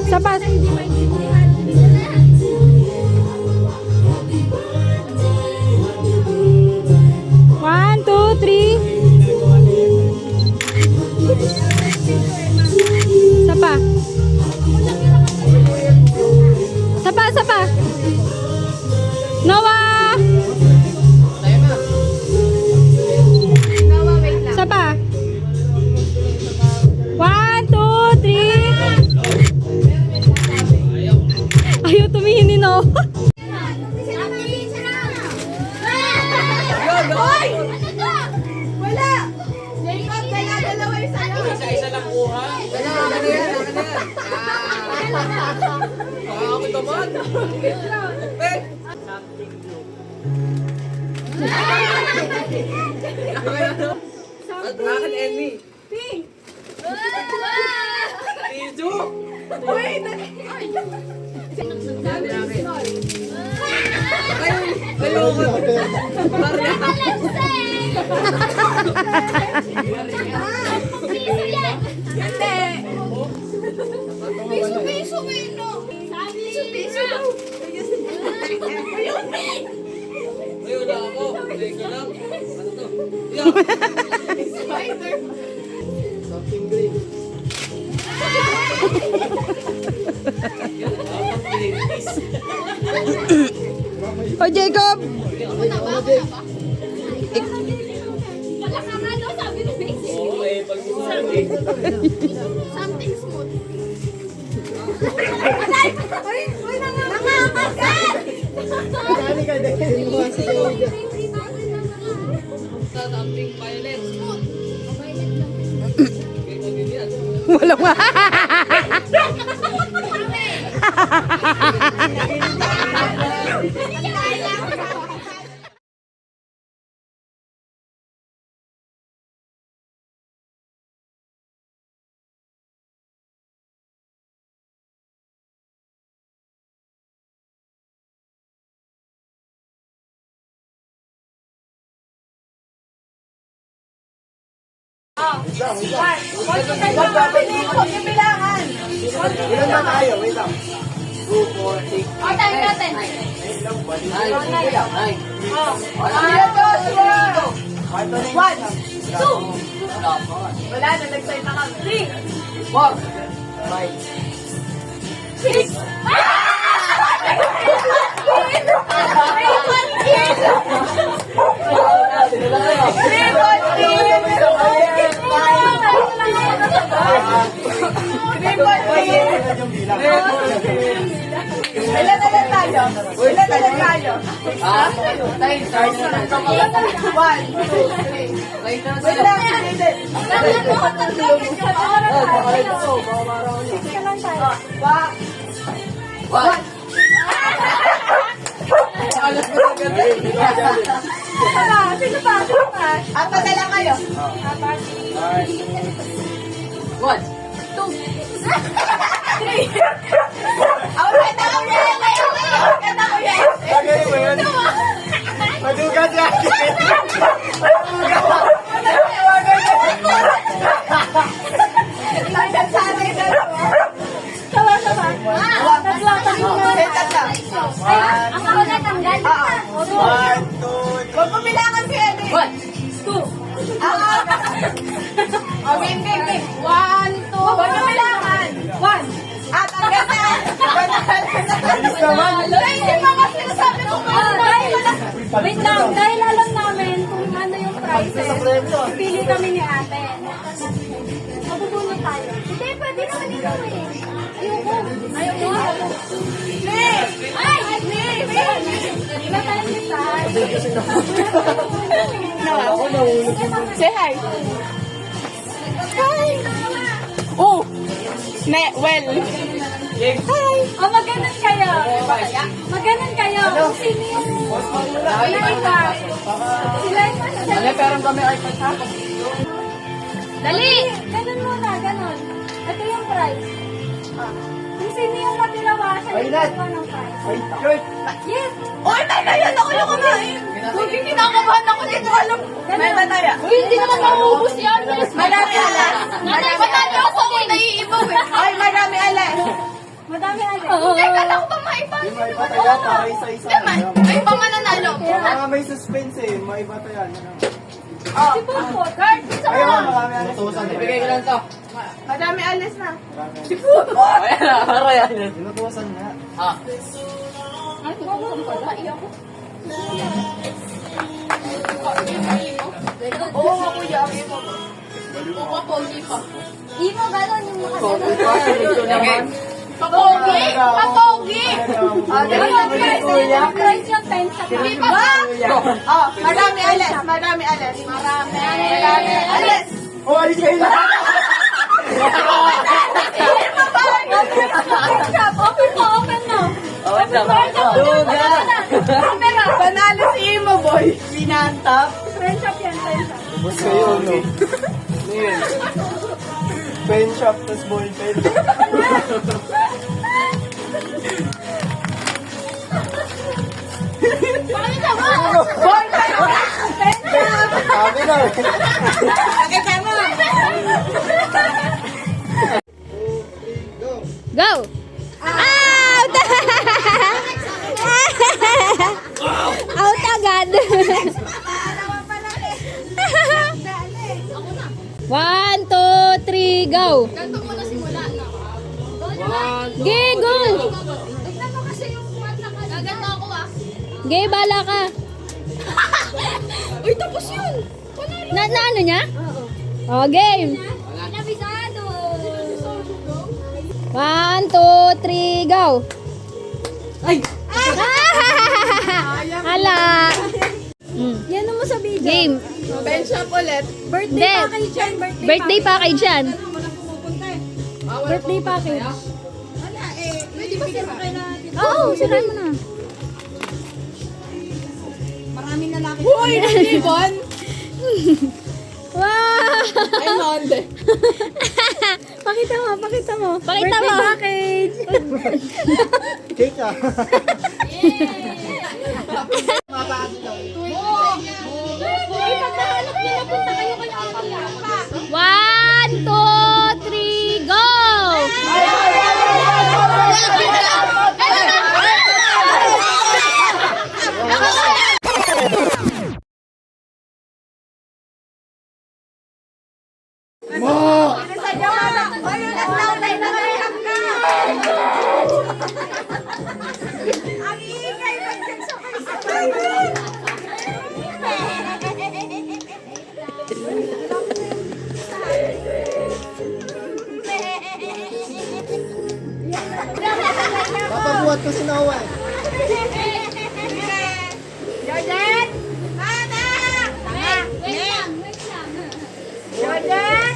Isa pa. One, two, three. Isa pa. Isa pa, isa pa. Noah! Isa pa. One, two, three. Ayaw tumingin ni Noah. Hoy! Wala! Jacob, kaya dalawa yung sa'yo. Isa-isa lang kuha. Ano yan? Ako naman. Bakit Emmy? Pink! Tizu! Wait! Naloko. Maria. Hindi! Piso-piso mo yun, no? Piso-piso! Ayun, Pink! Ayun na ako. Ayun ko lang. Ano to? Spider! Something green. O Jacob! Wala ba? Wala ka nga daw, sabi ni Pink. Oo, eh. Pag-usahan eh. Something smooth. Ay, nangangagat! Something violet. Walang ma. Ilan na tayo? Wait lang. 2, 4, 6. O, tayo natin. 9. Wala na, nag-sign na kami. 4. Ilan na lang tayo? Ilan na lang tayo? One, two, three. Wait lang, hindi. Sino pa? Apat na lang kayo. One. Three. Ako kata ko yan. Kata ko yan. Madugat yan. Ang ako natanggal. One, two, Huwag mo bilangan si Eddie. one. Okay, okay. One, two. Huwag mo bilangan. One. At ang ganda. Bilis naman. Hindi pa kasi nasabi ko Wait lang, dahil alam namin kung ano yung prices, pili kami ni ate. Mabubunot tayo. Hindi, pwede naman ikaw eh. Ayoko. Ayoko. Please. Ay, please. Wala tayong design. Ako nahulog yung Say hi. Hi. Oh. Well. Hi. O, maganon kayo. Maganon kayo. Kung sino yung iba. Sila yung Ano, pero kami ay patak. Dali! Ganon muna, ganon. Ito yung price. Kung sino yung matirawa, siya yung gagawa ng price. Good. Yes! Oy, taya yan. Ako yung kumain. Huwag kinakabahan ako dito. Alam. May mataya. Uy, hindi naman maubos yan. Madami ala. Madami ako sa mga naiibaw eh. Hindi, kala ko ba maiba? Yung may iba tayo, para isa-isa. Naman, may iba mananalo. Mga may suspense eh, may iba tayo. Oh. Si Pupo, guard. Ayun, marami alis. Ibigay ko lang to. Madami alis na. Si Pupo! Inutusan nga. Ay, Pupo pala. Iyak ko. Oo nga kuya, ang imo. Pupo, pogi pa. Imo, gano'n yung mukha. Papogi! Papogi! Price yung pensa. Hindi pa ba? Oh, madami alis. Madami alis. Madami alis. Oh, alis kayo na! Open na. Camera. Panalo si Imo, boy. Pinantap. Friendship yan, friendship. Bus kayo, no? Ngayon. Pen shop, tas ball pen. Pakita mo. Boy, Sabi na eh. pakita mo. Go! Out! Out agad. 1, 2, 3, go! Ganto mo na simula, no? Ge, go! Tignan mo kasi yung kuwan na ka. Gaganto ako, ah. Ge, bala ka. Uy, tapos yun. Na ano niya? Oh, game. Pinabisado. 1, 2, 3, go! Ay! Hala! Yan mo sa video. Game. Ben shop ulit. Hindi. Package yan, Birthday package yan. Birthday package. Wala, eh. Pwede ba sila kayo na? Oo, sirahan mo na. Maraming lalaki. Uy, nag-ibon! Wow! Ay, nonde. Pakita mo, pakita mo. Pakita mo. Birthday package. Cake ah. Ipagkahanap niyo na punta kayo kay Ate. 1, 2, 3, go! Papabuhat ko si Noah eh. Jordan! Mana! Wait lang, wait lang. Jordan!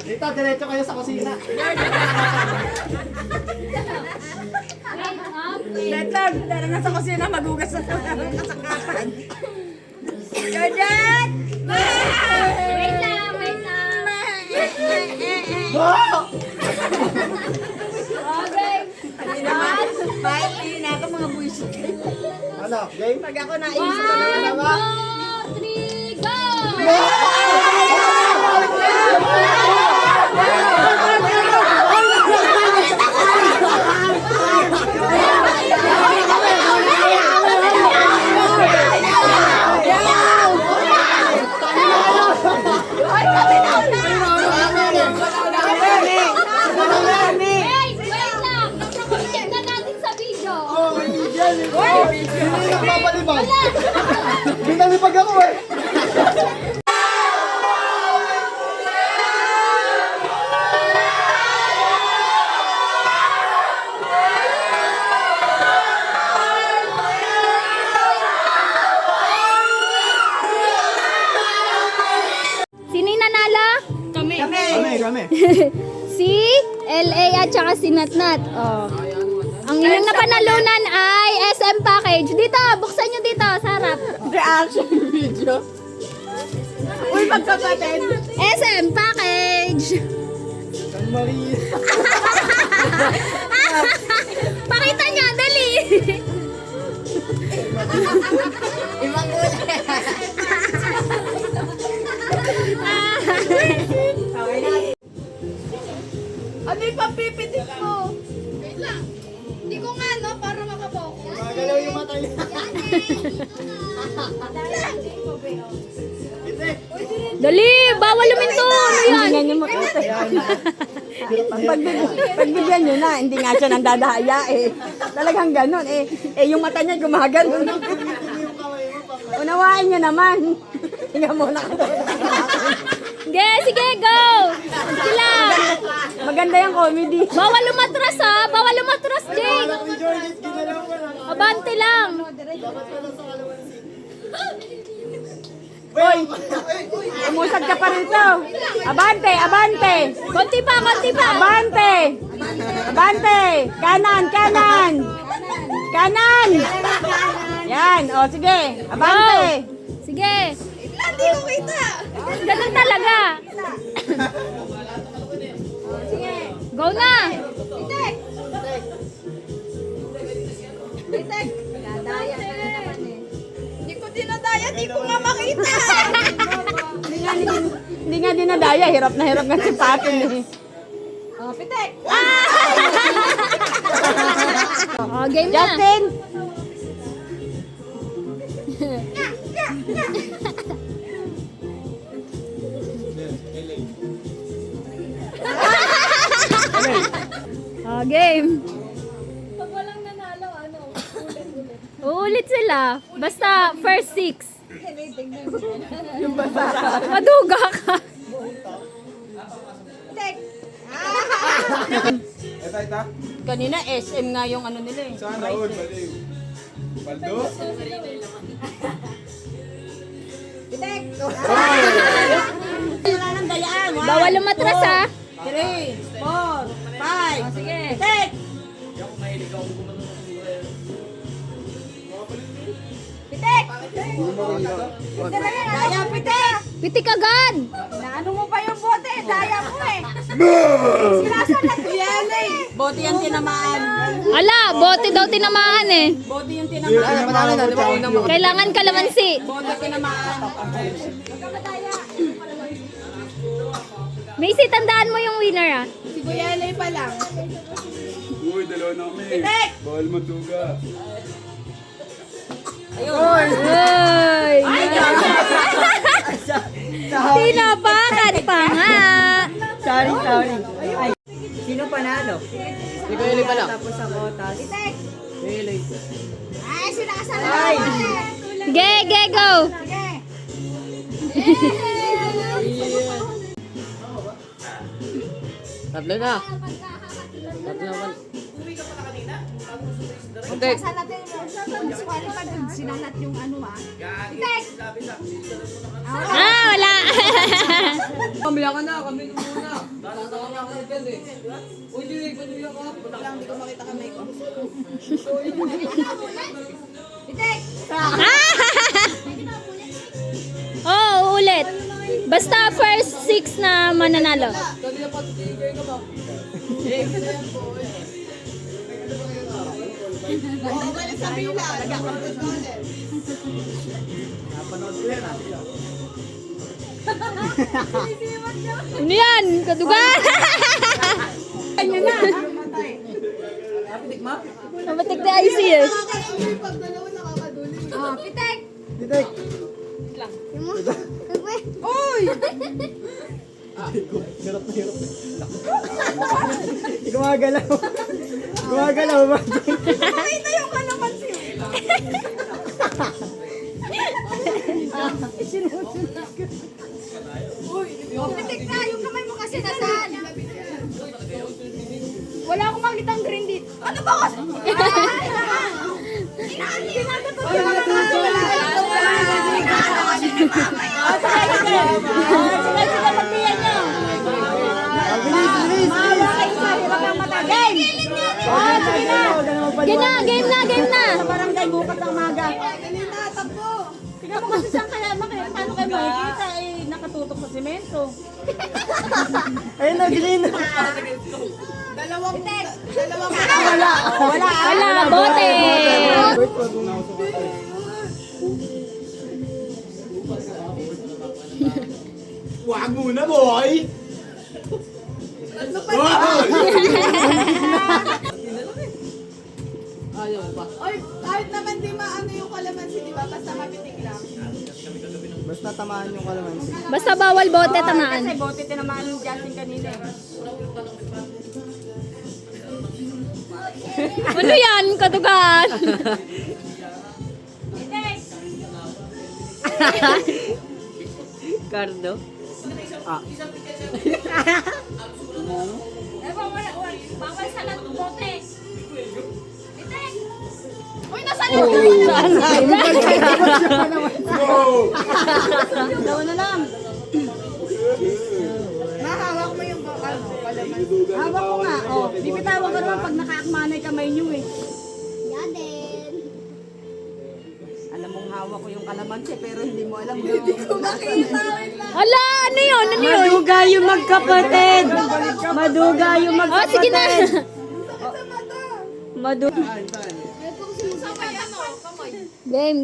Dito, diretso kayo sa kusina. Letog! Tara na sa kusina, magugas na sa kasakapan. Jordan! Wait lang, wait lang. Oh! Okay. Bye! Hindi na ako mga bullshit. Ano, game? Pag ako naisip ko na dalawa. 1, 2, 3, go! Wait, wait lang. Tignan natin sa video. Hindi lang papalibag. Binalibag ako eh. Sino yung nanalo? Kami. Kami. Si LA at saka si Natnat. Oh. Ang inyong napanalunan ay SM package. Dito, buksan nyo dito sa harap. Reaction video. Uy, magkapatid. SM package. San Maria. Pakita nyo, dali. Ibang kulay. Ano yung pampipitik mo. Wait lang. Hindi ko nga, no? Para makapokus. Magalaw yung mata niya. Dali, bawal luminto. Ano yan? Tingnan niyo mo. Pagbigyan nyo na, hindi nga siya nandadaya eh. Talagang ganun eh. Eh yung mata niya gumaganon. Unawain nyo naman. Tingnan mo na ka doon. Sige, sige, go! Sila! Maganda yung comedy. Bawal lumatras ha! Bawal lumatras, Jake! Ni George, ginalaw mo lang. Abante lang! Dapat pala sa kalamansi. Hoy! Umusad ka pa rito. Abante, abante. Konti pa, konti pa! Abante. Abante. Kanan, kanan. Kanan. Yan, o sige. Abante. Sige! Hindi ko kita. Ganun talaga! Go na! Pitek! Pitek! Nadaya ka na naman eh. Hindi ko dinadaya, hindi ko nga makita. Hindi nga dinadaya. Hirap na hirap nga si Patin eh. Oh, Pitek! Oh, game na! Justin. Oh, game! Pag walang nanalo, ano? Uulit sila. Basta first six. Maduga ka. Pitek! Ito, ito. Kanina SM nga yung ano nila eh. Saan all? Baliw. Paldo? Pitek! Wala nang dayaan. Bawal lumatras ha. 3, 4, 5. Sige. Take. Pitek! Daya, Pitek. Pitik agad. Naano mo pa yung bote? Daya mo eh. Sinasalat ko yan eh. Bote yung tinamaan. Ala, bote daw tinamaan eh. Bote yung tinamaan. Kailangan kalamansi. Bote tinamaan. Macy, tandaan mo yung winner ah. Si Kuya Elay pa lang. Uy, dalawa na kami. Pitek! Bawal matuga. Uy! Tinapakan pa nga. Sorry. Ay, sino panalo? Si Kuya Eli pala. Tapos ang otas. Pitek! Eli. Ay, sinasalat ko eh. Ge, go. Sige. Tatlo na. Pitek. Sasalatin mo. Sasalatin pag sinalat yung ano ah. Pitek! Ah, wala. Kamila ka na, kami muna. Tatawa na ako dyan eh. Uy, Jay, patuloy ako. Hindi ko makita kamay ko. Pitek! Oh, ulit. Basta first six na mananalo. Kanina pa, tigay ka ba? Balik sa pila. Ano yan? Kadugan? Kanya na. Nabatik na IC eh. Oh, Pitek! Pitek. Uy! Gumagalaw. Gumagalaw ba? Nakita yung kalamansi. Oh, Pitek na! Yung kamay mo kasi nasaan? Wala akong makita ang green dito. Ano ba kasi? Game na. Sa barangay bukas ng maga. Tingnan mo kasi saan kaya paano kayo makikita eh nakatutok sa semento. Ayun na, green. Wala, bote. Wag muna, boy! Ayaw pa. Oy, kahit naman di maano yung kalamansi, di ba? Basta mapitik lang. Basta tamaan yung kalamansi. Basta bawal bote tamaan. Kasi bote tinamaan yung Justin kanina eh. Ano yan, katugan? Cardo? Bawal sa bote. Uy, nasa loob! Dawa na lang. Mahawak mo yung kalamansi. Hawak ko nga. Oh, bibitawan ka naman pag nakaakmanay kamay niyo eh. Alam mong hawak ko yung kalamansi, pero hindi mo alam. Hindi ko makita. Ala, ano yun? Ano yun? Maduga yung magkapatid. Maduga yung Oh, sige na. Maduga. Game.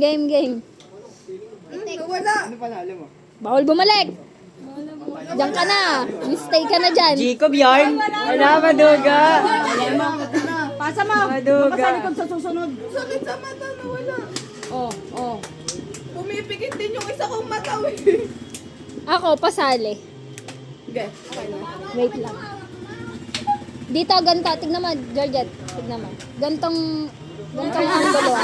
Wala. Ano panalo mo? Bawal bumalik. Diyan ka na. Stay ka na dyan. Jacob yarn. Wala, maduga. Pasa mo. Maduga. Mapasalikod sa susunod. Sakit sa mata na wala. Oh. Pumipikit din yung isa kong mata. Ako, pasali. Okay, okay na. Wait lang. Dito, ganito. Tignan mo, Georgette. Tignan mo. Gantong angulo.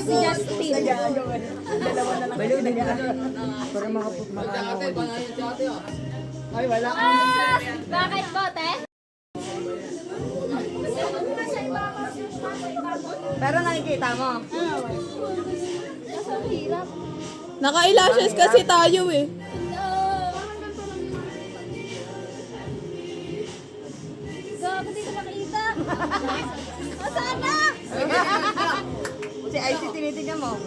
Si Justin. Para Ate, panahin si ate ah. Ay, wala. Bakit, bote? Pero nakikita mo. Ang hirap. Naka-elashes kasi tayo eh. Gago, di ko makita. Saan na? Si IC tinitingnan mo.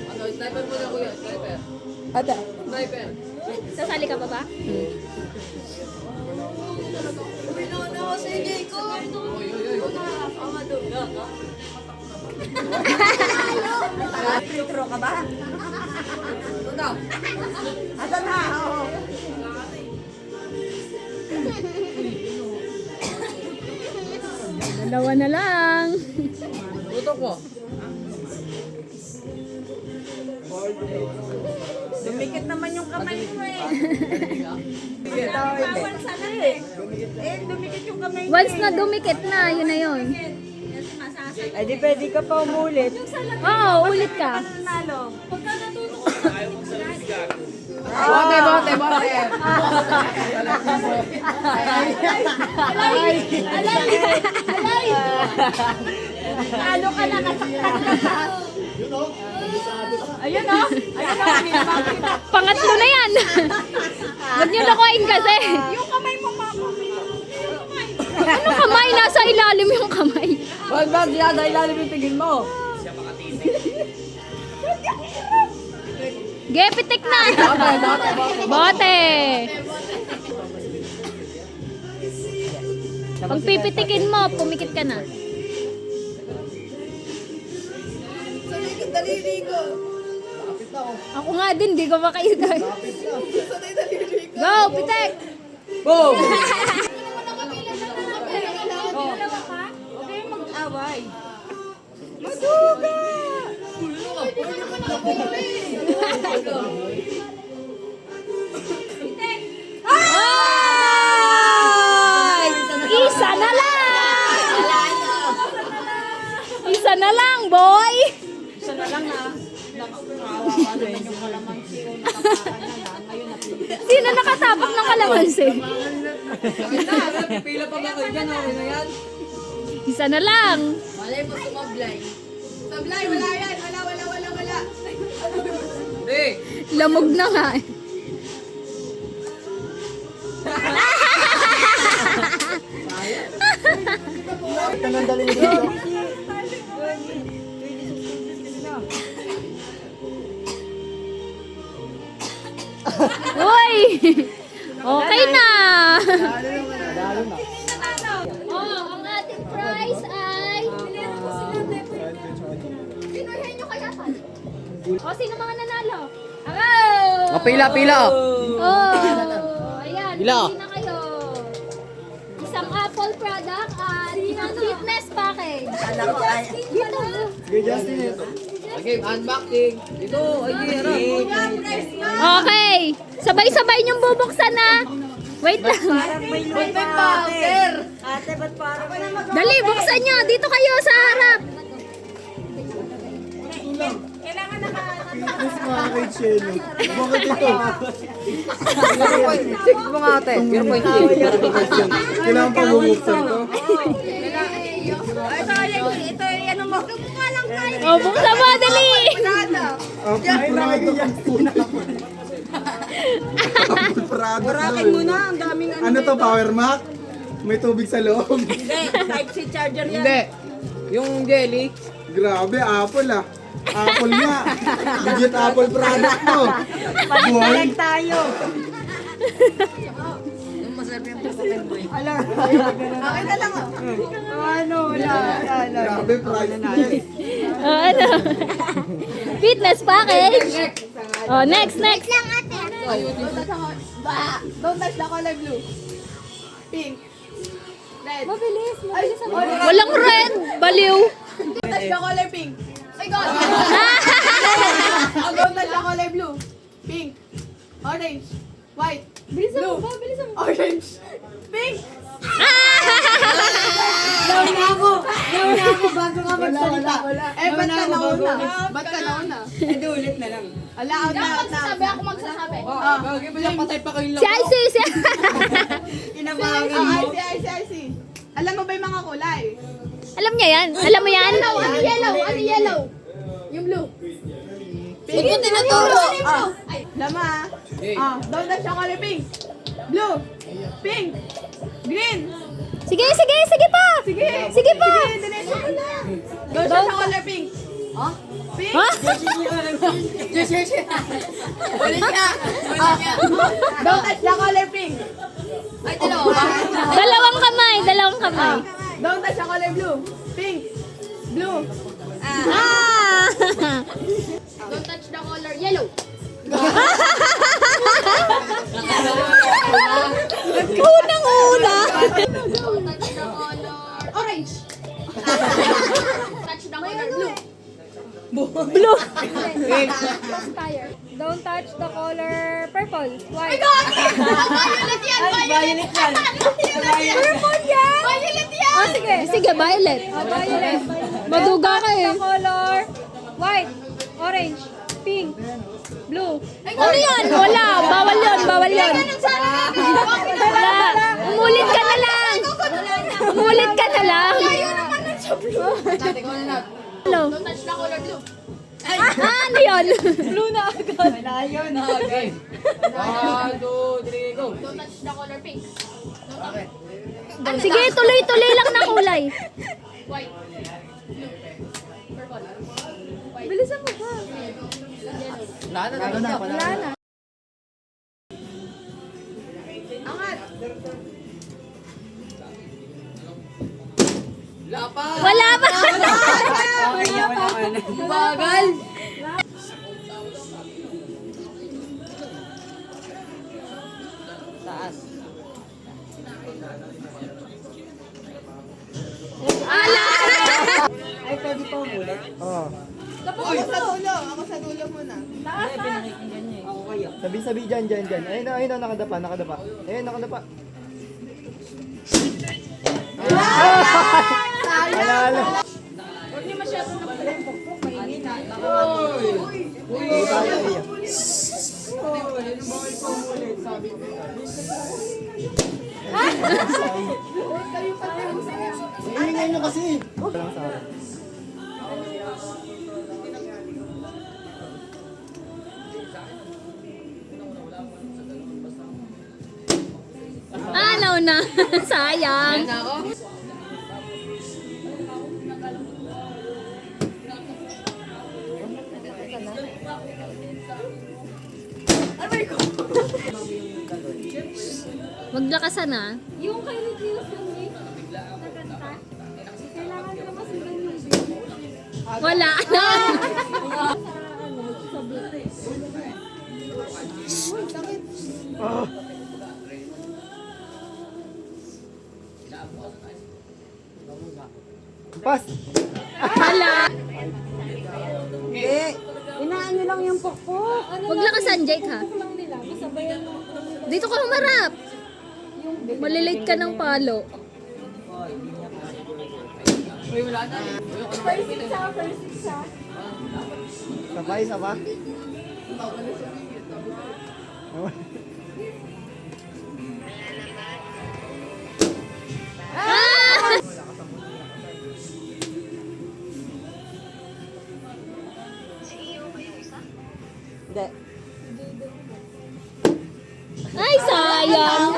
Ano, sniper mo na kuya, sniper. Ate. Sniper. Sasali ka pa ba? Free throw ka ba? Asan na? Oo. Dalawa na lang. Tutok mo. Dumikit naman yung kamay mo eh. Bawal sana eh. Dumikit yung kamay mo. Once na dumikit na, yun na yun. Ay, di pwede ka pa umulit. Oo, ulit ka. Nalo. Bote. Talo ka na, nasaktan ka pa. Ayun o. Ayun o. Hindi na makita. Pangatlo na yan. Huwag niyo nakuhain kasi. Yung kamay mo, mama. Ano kamay? Nasa ilalim yung kamay. Wag ba siya dahil lalim yung tingin mo? Gepitik na. Bote. Pag pipitikin mo, pumikit ka na. Sanay ka daliri ko. Ako nga din, di ko makita. Sanay daliri ko. Go, pitik! Boom! Okay, mag-away. Maduga! Ay! Isa na lang! Isa na lang, boy! Isa na lang na. Nakawawa ka na yung kalamansi o nakapaka na lang. Ngayon napili. Sino nakatapak ng kalamansi? Pila pa ba kayo dyan? Okay na yan? Isa na lang. Malay mo sumablay. Sablay, wala yan. Wala. Hindi. Lamog na nga. Ito nang dali dito. Uy! Okay na! Dalo na. Oh, ang ating prize ay... Pinuhin nyo kaya tal. O, sino mga nanalo? Ako! Pila. Oh! Ayan, Pila. pili na kayo. Isang Apple product at isang fitness package. Dito. Sige, Justin, ito. Okay, unboxing. Ito, ay, Okay. Sabay-sabay niyong bubuksan na. Wait lang. Dali, buksan nyo. Dito kayo sa harap. Fitness package yun. Bakit ito? Check mo nga ate. 0.6. Kailangan pa bubuksan to? O, buksan mo. Dali. Apple product. Apple mo na, ang daming ano to, Power Mac? May tubig sa loob. Hindi. Yung jelly. Grabe, Apple ah. Apple nga. Legit Apple product to. Buhay. tayo. Okay na lang oh. Ano, wala. Grabe, priceless. O, ano? Fitness package. O, next. Don't touch the color blue. Pink. Red. Mabilis. Ay, Walang red. Baliw. don't touch the color pink. My God. Don't touch the color blue. Pink. Orange. White. Blue. Orange. Pink. Nauna ako bago ka magsalita. Eh, ba't ka nauna? Eh, di ulit na lang. Ala, out na. ako magsasabi. Bagay pa lang, patay pa kayo lang. Si Icy. Kinabagan mo. I see. Alam mo ba yung mga kulay? Alam niya yan? Alam mo yan? Ano yellow? Yung blue. Pink. Ba't mo tinuturo? Lama. Don't touch the color pink. Blue. Pink. Green. Sige pa. Sige pa. Diretso ko lang. Don't touch the color pink. Pink. Ha? Ulit nga. Don't touch the color pink. Ay, Dalawang kamay. Don't touch the color blue. Pink. Blue. Don't touch the color yellow. Unang-una. Don't touch the color orange. Touch the color blue. Blue. Don't touch the color purple. White. Violet yan. Purple yan. Violet yan. Oh, sige, violet. Violet. Maduga ka eh. The color white, orange, pink, blue. Ano yan? Wala. Bawal yun. Wala. Umulit ka na lang. Hello. Don't touch the color blue. Ano yun? Blue na agad. Okay. 1, 2, 3, go. Don't touch the color pink. Sige, tuloy-tuloy lang na kulay. White. Blue. Purple. Bilisan mo ba? Wala na. Wala na. Angat. Wala pa. Bagal. Oh. Ako sa dulo muna. Sabi dyan. Ayun na, nakadapa. Ayun, nakadapa. Alala. Huwag niyo masyado na pagpukpuk. Mainit ha. Ingay nyo kasi. Walang sa akin. Na. Sayang. Maglakasan na. Yung kay Litlilus kami, nagkanta. Kailangan nila kasi ng music. Wala na. Pas! Wala. Hindi. Inaan nyo lang yung pukpok. Huwag lakasan, Jake, ha? Dito ka humarap. Malilate ka ng palo. Sabay, sabay. Ah! Hindi. Ay, sayang.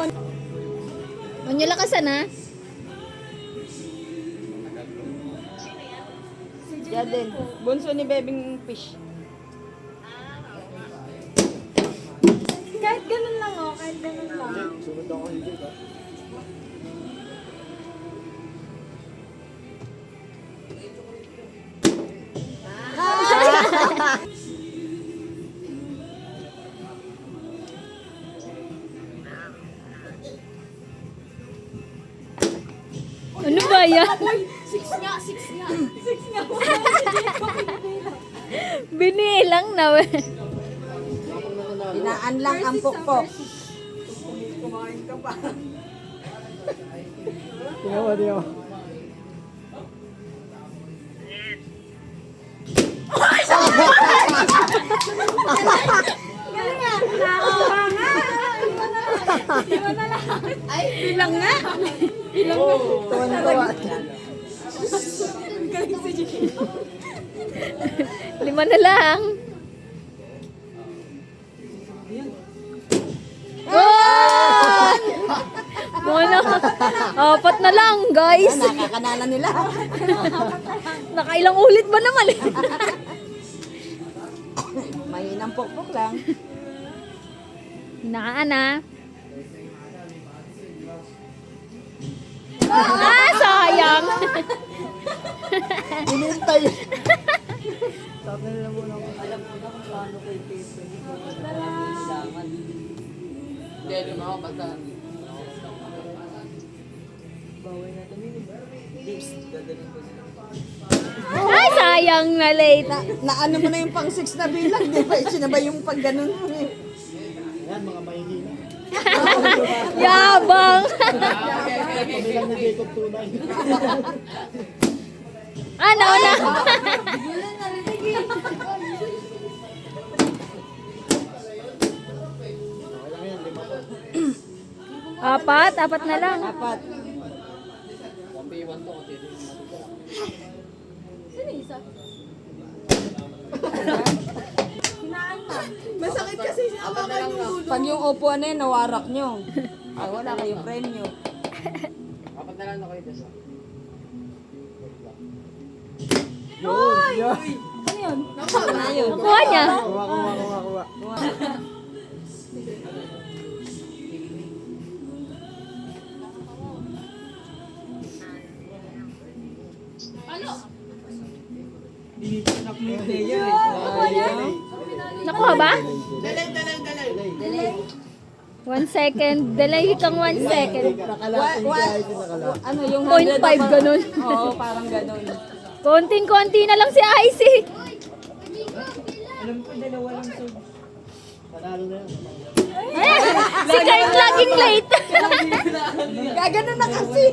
Huwag niyo lakasan, ha? Yan din. Bunso ni Bebing Fish. Kahit ganun lang, oh. Kahit ganun lang. Sunod ako hindi ka. Ano ba yan? Six nga. Binilang na, we. Inaan lang ang pukpok. Tingnan mo, tingnan mo. Bilang nga. Tuwan-tuwa. 5 na lang. Oh! Ano? 4 na lang, guys. Nakakanala nila. Nakailang ulit ba naman? Mahinang pukpok lang. Hinaan, ha? Ah, sayang. Inintay. Sabi nila muna ako. Hindi, lima ako basta. Ay, sayang na late. Naano mo na yung pang 6 na bilang, di ba? Sinabay yung pag ganun mo eh. Ayan, mga mahihina. Yabang. Pabilang ni Jacob tunay. Ano na? Okay lang yan, 5 pa. 4 na lang. Dapat. 1v1 to kasi. Masakit kasi hawakan yung dulo. Pag yung upuan na yun, nawarak nyo. Ay, wala kayong premyo. Apat na lang na kayo desa. Yun, yun. Na yun. Kuha niya. Kuha. Nakuha ba? Delay. 1 second. Delay kang 1 second. Nakalating What? siya, hindi nakala. Ano yung 0.5 ganun. Oo, parang ganun. Konting-konti na lang si Icy. Panalo na yan. Si Kurt laging late. Gaganon na kasi.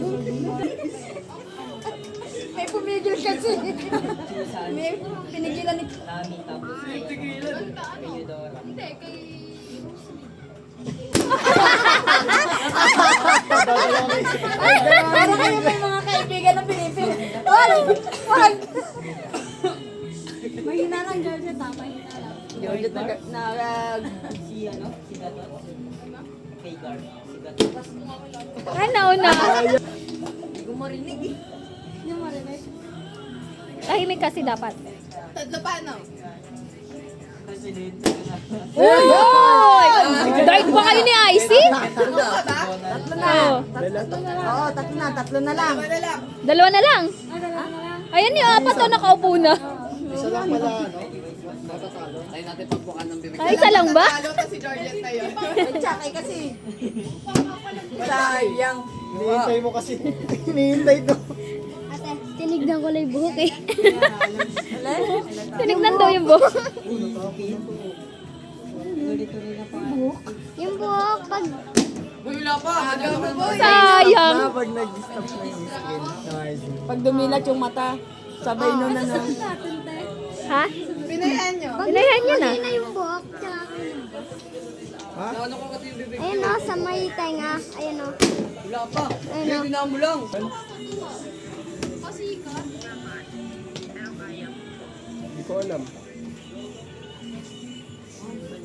May pumigil kasi. May pinigilan ni... Parang kayo may mga kaibigan na pinipil. Wag! Mahina lang, Georgia. Mahina lang. Georgia Ano na? Yung marinig. Tahimik kasi dapat. Tatlo pa, no? Uy! Dive ba kayo ni Icy? Tatlo na. Oo. Oo, tatlo na lang. 2 na lang. Ayan yung 4 nakaupo na. lang pala, ano? Tayo natin pagbukan ng bibig. Ay, isa lang ba? Talo to si Georgette na yun. Tsaka kasi. Sayang. Hinihintay mo kasi. Hinihintay to. Ate, tinignan ko lang yung buhok eh. Tinignan daw yung buhok. Yung buhok, pag Uy, wala pa. sayang. Pag nag-stop na yung skin. Nice. Pag dumilat yung mata, sabay nun na nun. Ha? Pinayan nyo. Pinayan niyo na. yung buhok. Ha? Ano ko kasi yung bibig. Ayun o, sa may tenga. Ayun o. Wala pa. Ayun o. Hindi mo lang. Hindi ko alam.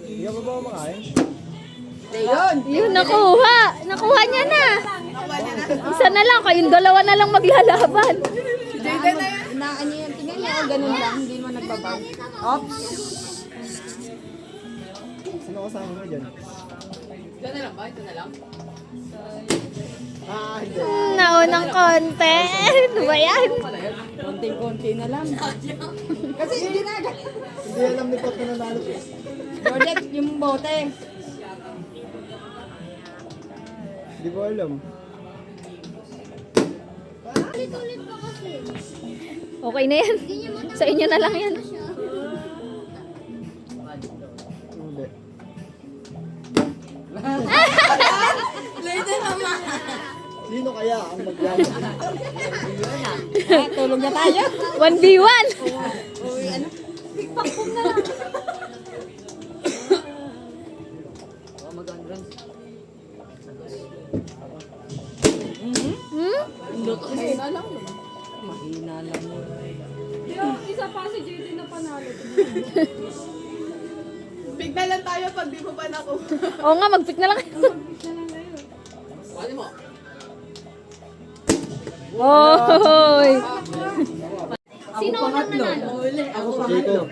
Hindi ka ba ba kumakain? Yun. Yun, nakuha. Nakuha niya na. Isa na lang, kayong dalawa na lang maglalaban. Jayden na yun. Ano yan? Tingnan niya o ganun lang. Hindi mo nagbabag. Oops. Sino kasama mo dyan? Ito na lang ba? Ito na lang? Ah, hindi. Naunang konti. Ano ba yan? Konting-konti na lang. Kasi hindi na. Hindi alam ni Pot na nanalo siya. Georgette, yung bote. Hindi ko alam. Ulit-ulit pa kasi. Okay na yan. Sa inyo na lang yan. Hindi. Sino kaya ang maglalaro? Tulog na tayo. 1v1. Hmm? Mahina lang. Mahina lang. Isa pa si JD na panalo. Bigla lang tayo pag di mo pa nakuha. Oo nga, mag-pick na lang. Pwede mo. Oy. Sino ang nanalo? Ako pa Jacob.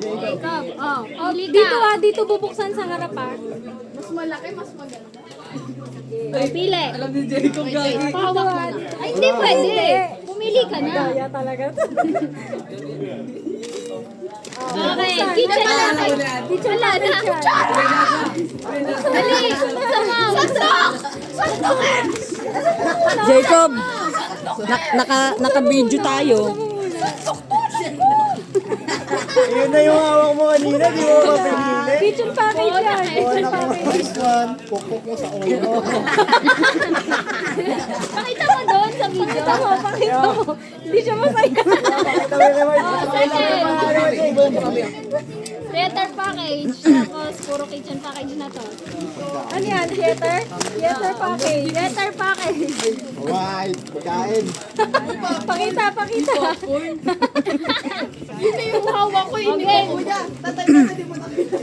Jacob, oh. Dito dito bubuksan sa harap Mas malaki, mas maganda. Oh, pili. Alam ni Jacob gagi. Pahawak mo na. Ay, hindi pwede. Pumili ka na. talaga. Okay, kitchen na. Kitchen na. Dali, samaw. Jacob, naka-video tayo. Yun na yung hawak mo kanina, di mo mapinili. Kitchen package yan. Kuha na ko first one, pukpok mo sa ulo. Pakita mo doon sa video. Pakita mo. Hindi siya masaya. Pakita mo naman. Theater package. Tapos, puro kitchen package na to. Ano yan? Theater? Theater package. Theater package. White, pagkain. Pakita. Yun na yung hawak ko, hindi Okay. ko kuya. Tatay na, hindi mo nakita.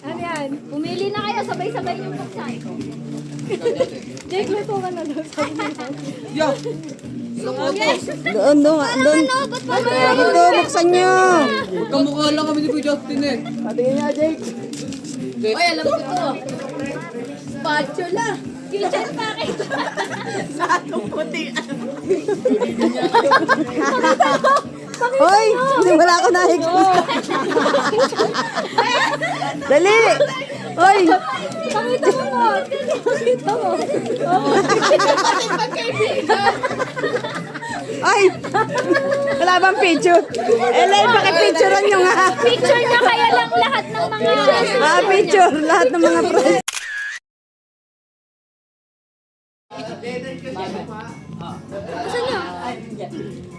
Ano yan? Pumili na kayo. Sabay-sabay yung buksan. Jake, luto ka na doon. Yo! Doon. Ito, buksan nyo. Magkamukha lang kami ni Kuya Justin eh. Patingin niya, Jake. Ay, alam ko to. Spatula. Kitchen package. Sa atong puti. Hoy! Wala ako nakikita. Dali! Hoy! Pakita mo. Pakita mo. Ay! Wala bang picture? Ellen, pakipicturean nyo nga. Picture niya kaya lang lahat ng mga... Picture. Lahat ng mga friends.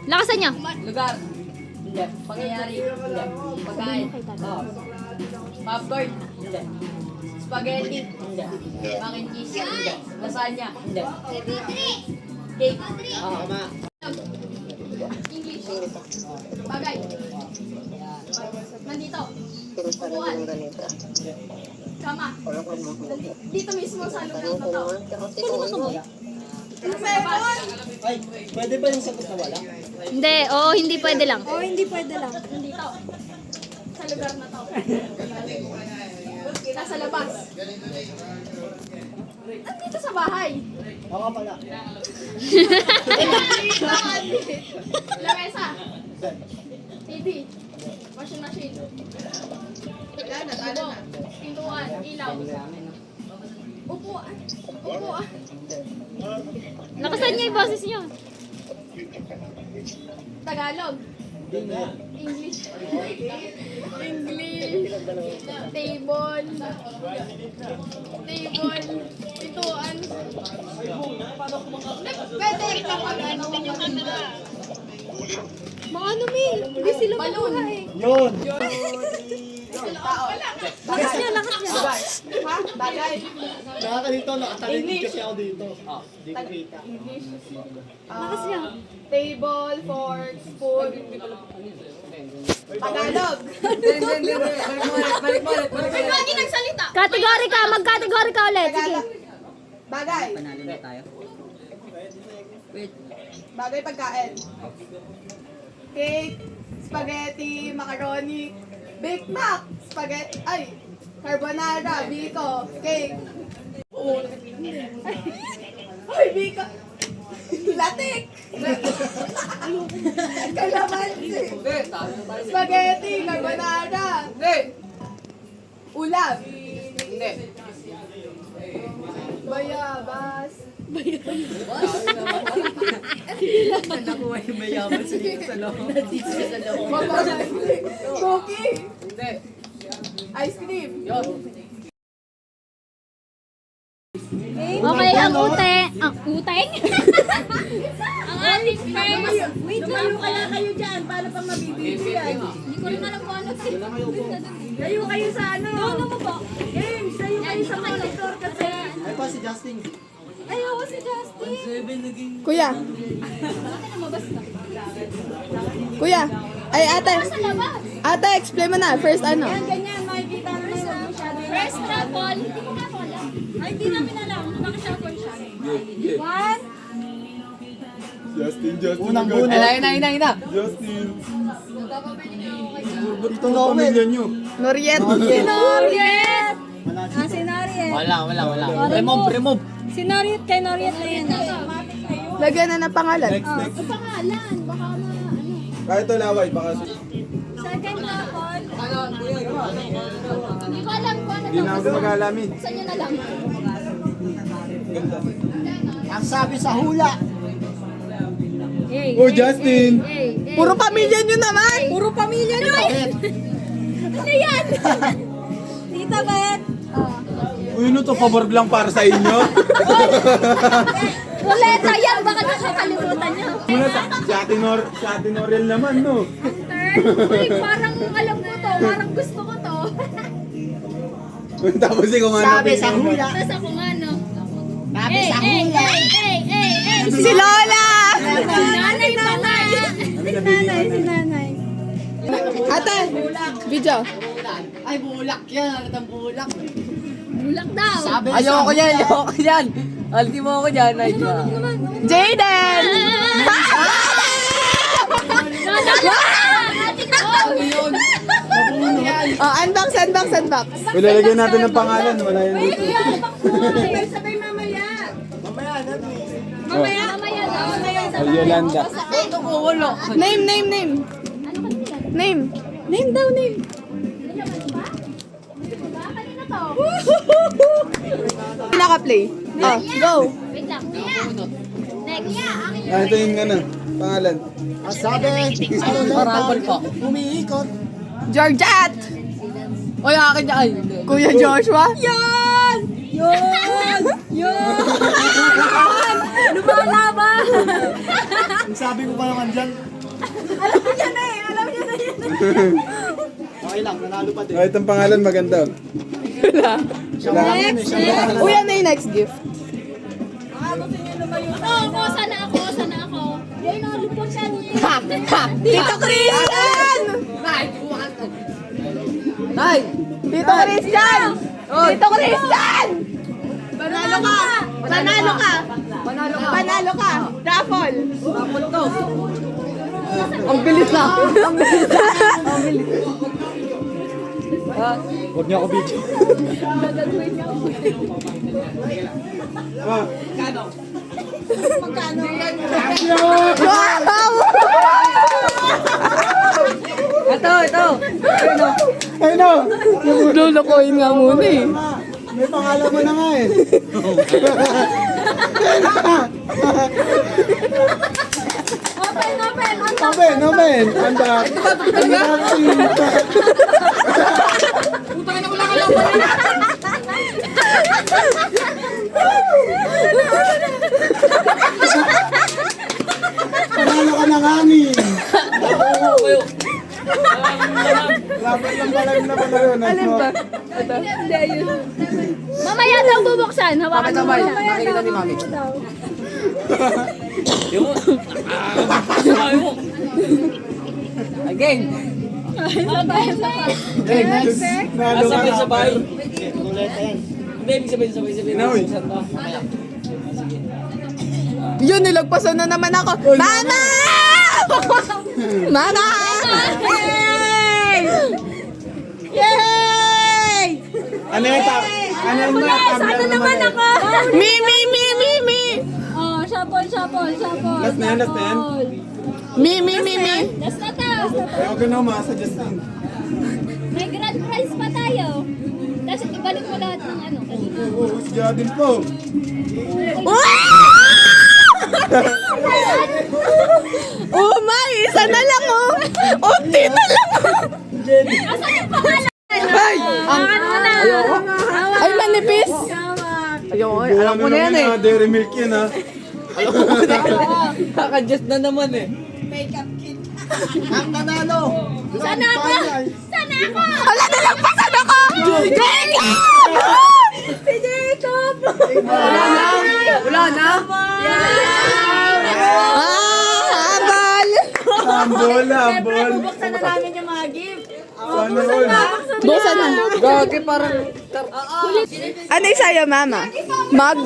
Lakasan niya. Lugar. Hindi. Pangyayari. Hindi. Pagkain. Oo. Popcorn. Hindi. Spaghetti. Hindi. Mac and cheese. Hindi. Lasagna. Hindi. Cake. Oo. English. Bagay. Nandito. Upuan. Kama. Dito mismo sa lugar na to. Ay, pwede ba yung sagot na wala? Hindi, oo, hindi pwede lang. Nandito. Sa lugar na to. Nasa labas. Nandito sa bahay. Baka pala. Lamesa. TV. Washing machine. Wala na, talo na. Pintuan. Ilaw. Upuan. Upuan. Nakasan niya yung boses niyo. Tagalog. English. English. Table. Table. Ituan. Pwede kapag ano maganda. Mga ano, Mi? Hindi sila makuha eh. Yun! Lakas niya, lakas niya. Ha? Bagay. Nakaka dito, nakatalikid kasi ako dito. Di ko kita. Lakas niya. Table, fork, spoon. Tagalog. Hindi. Balik mo ulit. Lagi nagsalita. Category ka, mag-category ka ulit. Sige. Tagalog. Bagay. Panalo na tayo. Wait. Bagay pagkain. Cake, spaghetti, macaroni, Big Mac, spaghetti, ay, carbonara, biko, cake. Ay, biko. Latik. Kalamansi. Hindi, tayo na tayo. Spaghetti, carbonara, Hindi. ulam. Hindi. Bayabas. Nakuha yung mayaman sa dito sa loob. Cookie. Hindi. Ice cream. Yun. Okay, ang uteng. Ang uteng? Ang ating first. Wait lang, kaya kayo dyan. Paano pang mabibili yan? Hindi ko rin alam kung ano. Layo kayo sa ano? Ano mo po? James, layo kayo sa monitor kasi. Ay pa si Justin. Ayaw si Justin. Kuya, Bakit namabas na? kuya. Ay, ate. Sa labas. Ate, explain mo na. First ano? Ganyan, makikita mo na yung masyado. First travel. Hindi ko nga po alam. Ay, hindi namin alam. Nakashuffle siya. One. Justin. Unang una. Ina. Justin. Ito na pamilya nyo. Noriet. Noriet! Ah, si Noriet. Wala. Remove. Si Noriet kay Noriet na yan. Lagyan na ng pangalan. Next. Ang pangalan. Baka ano. Kahit ito laway, baka Second couple. Hindi ko alam kung ano. hindi na ako mag-alamin. Saan nyo na lang? Ang sabi sa hula. Oh, Justin! Puro pamilya nyo naman. Puro pamilya nyo. Ano yan? Tita Bet. Uy, ano to? Pabor lang para sa inyo? Ruleta yan. Baka nakakalimutan nyo. Muna si Ate Noriel naman, no? Turn. Uy, parang alam ko to. Parang gusto ko to. Tapos kung ano. Sabi sa hula. Tapos ako nga, no? Sabi sa hula. Si Lola. Si nanay pa nga. Si nanay. Ate, video. Ay, bulak yan. Ang bulak. Bulak daw. Ayoko yan. Alti mo ako dyan. Ay, Jaden. Oh, unbox. Uy, lalagyan natin ng pangalan. Wala yan dito. Sabay mamaya. Mamaya daw. Ay, Yolanda. ito ko wala. Name. Name daw. Kanina to. Pinaka-play. Oh, go. Wait lang. Next. Ah, ito yung ano, pangalan. Sabi. Marabal pa. Umiikot. Georgette. Oy, akin dyan. Ay, Kuya Joshua. Yan! Lumalaban! Ang sabi ko pa naman dyan. Alam niya na yan. Okay lang, nanalo pa din. Oh, itong pangalan maganda. Wala. Uy, ano yung next gift? Ako, sana ako. Yan, nalupot siya niya. Tito Christian! Nay! Tito Christian! Tito Christian! Panalo ka! Raffle! Ang bilis na! Huwag niyo ako video. Ah. Wow! Ito! ito. Ayun o. Lulukoyin nga muna eh. May pangalan mo na nga eh. Open, open. On top. Open, open. Anda. Putang ina, wala ka lang. Panalo ka na kanin. Kayo. Dapat lang pala yung napalaro. Alin ba? Mamaya daw bubuksan. Hawakan mo Sabay, muna. nakikita ni Mami. Yung. Sabay mo. Again. Okay, next. Nalo ka na. Sabay. Hindi, ibig sabihin sabay-sabay. Inawi. Yun, nilagpasan na naman ako. Mama! Mama! Yay! Yay! Ano yung tap? Ano yung Sana naman ako. Me! Oh, shuffle, shuffle, shuffle. Last na yan, last na yan. Me! Last na to. Ayaw ko na umasa, Justin. May grand prize pa tayo. Tapos ibalik mo lahat ng ano kanina. Oo, siya din po. Oh my! Isa na lang oh! Unti na lang oh! Asan yung pangalan? Ay! Hawakan mo na. Ay, manipis! Ayoko, alam ko na yan eh. Dairy milk yun ha. Kaka-just na naman eh. Ang nanalo! Sana ako. Sana ako. Wala, nalagpasan ako! Si Jacob. Wala na. Habal! Ambol, ambol. Buksan na namin yung mga gift. Sana all. Buksan na. Gagi parang. Ano yung sa'yo, mama? Mag?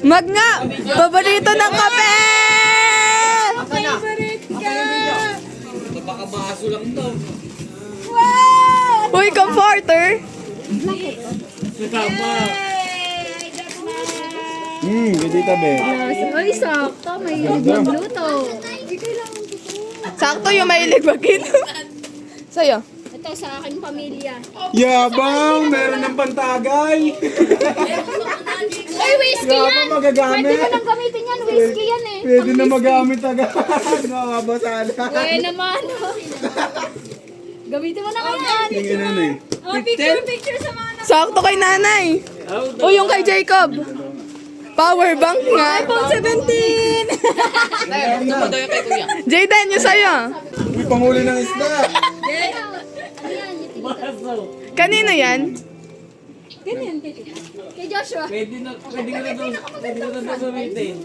Mag nga! Paborito ng kape! Favorite ka. Baka baso lang to. Uy, comforter! Tama. Gidita be. Uy, sakto. May nagluto. Sakto yung mahilig mag-inom. Sa'yo? Ito sa aking pamilya. Yabang! Meron ng pantagay! Uy, whiskey Yabang yan! magagamit! Pwede mo nang gamitin yan. Whiskey yan eh. Pwede na magamit agad. Nakakabasala. Pwede naman. Gamitin mo na kaya. Tingin na eh. Oh, picture, picture sa mga Sakto kay nanay. Uy, yung kay Jacob. Power bank nga. iPhone 17! Jayden, yung sa'yo. May panghuli ng isda. Kanino yan? Kay Joshua. Pwede na daw gamitin.